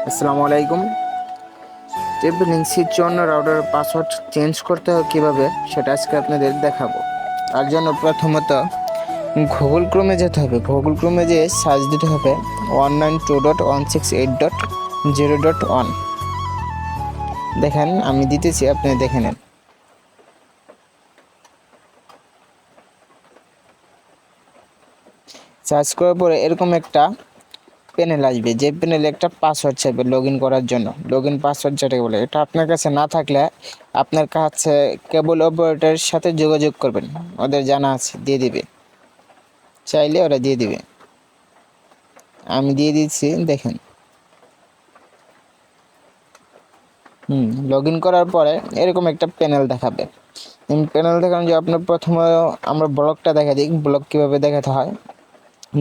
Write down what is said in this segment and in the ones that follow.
আসসালামু আলাইকুম। ট্রিপল জন্য রাউটার পাসওয়ার্ড চেঞ্জ করতে হয় কীভাবে সেটা আজকে আপনাদের দেখাবো। তার জন্য প্রথমত গুগল ক্রোমে যেতে হবে। গুগল ক্রোমে যেয়ে সার্চ দিতে হবে 192.168.0.1। দেখেন আমি দিতেছি, আপনি দেখে নেন। সার্চ করার পরে এরকম একটা প্যানেল আসবে, যে প্যানেলে একটা পাসওয়ার্ড চাইবে লগ ইন করার জন্য। লগ ইন পাসওয়ার্ড যেটাকে বলে, এটা আপনার কাছে না থাকলে আপনার কাছে কেবল অপারেটরের সাথে যোগাযোগ করবেন, ওদের জানা আছে, দিয়ে দিবে, চাইলে ওরা দিয়ে দিবে। আমি দিয়ে দিচ্ছি, দেখেন। লগ ইন করার পরে এরকম একটা প্যানেল দেখাবে। প্যানেল দেখানো যে আপনার প্রথমে আমরা ব্লকটা দেখা দিই, ব্লক কীভাবে দেখাতে হয়,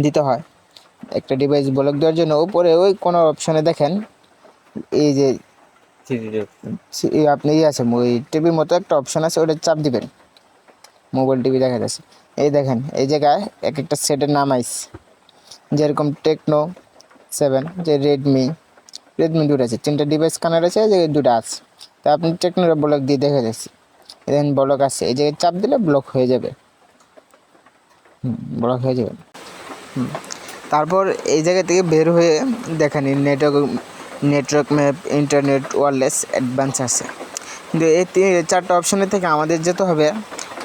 দিতে হয়। একটা ডিভাইস ব্লক দেওয়ার জন্য উপরে ওই কোনো অপশানে দেখেন এই যে আপনি আছে ওই টিভির মতো একটা অপশান আছে, ওটা চাপ দিবেন। মোবাইল টিভি দেখা যাচ্ছে, এই দেখেন এই জায়গায় এক একটা সেটের নাম আইছে, যেরকম টেকনো 7, যে রেডমি দুটো আছে, 3টা ডিভাইস কানেক্ট আছে, এই জায়গায় 2টা আছে। তা আপনি টেকনোর ব্লক দিয়ে দেখা যাচ্ছে, দেখেন ব্লক আছে, এই জায়গায় চাপ দিলে ব্লক হয়ে যাবে। ব্লক হয়ে যাবে। তারপর এই জায়গা থেকে বের হয়ে দেখেন network map, internet, wireless, advance আছে। কিন্তু এই 4টা অপশানের থেকে আমাদের যেতে হবে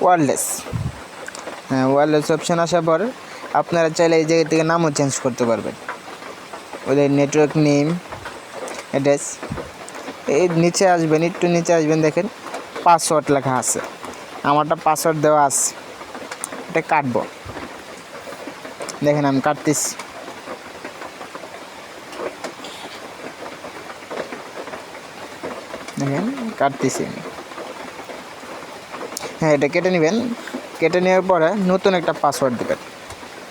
ওয়্যারলেস। ওয়্যারলেস অপশান আসার পর আপনারা চাইলে এই জায়গা থেকে নামও চেঞ্জ করতে পারবেন। ওদের নেটওয়ার্ক নেম, অ্যাড্রেস, এই নিচে আসবেন, একটু নিচে আসবেন, দেখেন পাসওয়ার্ড লেখা আছে। আমারটা পাসওয়ার্ড দেওয়া আছে, এটা কাটবো। দেখেন আমি কাটতেছি। দেখেন কাটতেছি আমি। হ্যাঁ, এটা কেটে নেবেন। কেটে নেওয়ার পরে নতুন একটা পাসওয়ার্ড দেবেন।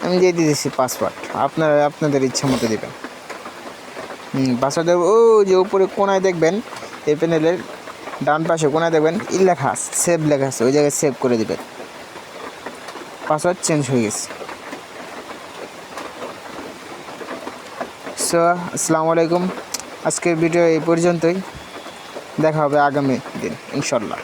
আমি দিয়ে দিয়েছি পাসওয়ার্ড, আপনাদের ইচ্ছা মতো দেবেন। পাসওয়ার্ড দেবো। ও যে উপরে কোনায় দেখবেন, এই প্যানেলের ডান পাশে কোনায় দেখবেন লেখা আছে, সেভ লেখা আছে, ওই জায়গায় সেভ করে দেবেন। পাসওয়ার্ড চেঞ্জ হয়ে গেছে। সো আসসালামু আলাইকুম। আজকের ভিডিও এই পর্যন্তই, দেখা হবে আগামী দিন ইনশাল্লাহ।